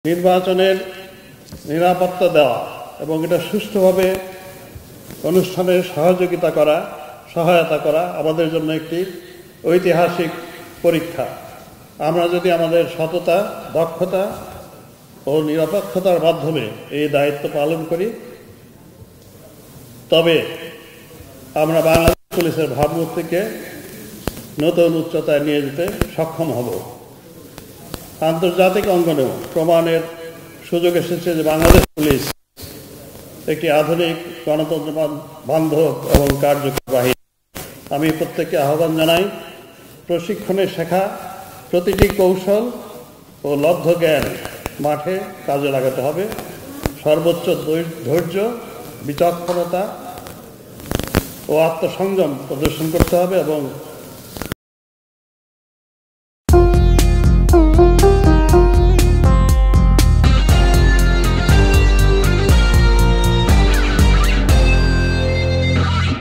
নির্বাচনের নিরাপত্তা দেওয়া এবং এটা সুষ্ঠুভাবে অনুষ্ঠানের সহায়তা করা আমাদের জন্য একটি ঐতিহাসিক পরীক্ষা। আমরা যদি আমাদের সততা, দক্ষতা ও নিরপেক্ষতার মাধ্যমে এই দায়িত্ব পালন করি, তবে আমরা বাংলাদেশ পুলিশের ভাবমূর্তিকে নতুন উচ্চতায় নিয়ে যেতে সক্ষম হব। আন্তর্জাতিক অঙ্গনেও প্রমাণের সুযোগ এসেছে যে বাংলাদেশ পুলিশ একটি আধুনিক গণতন্ত্র বান্ধব এবং কার্যকর বাহিনী। আমি প্রত্যেককে আহ্বান জানাই, প্রশিক্ষণে শেখা প্রতিটি কৌশল ও লব্ধ জ্ঞান মাঠে কাজে লাগাতে হবে। সর্বোচ্চ ধৈর্য, বিচক্ষণতা ও আত্মসংযম প্রদর্শন করতে হবে এবং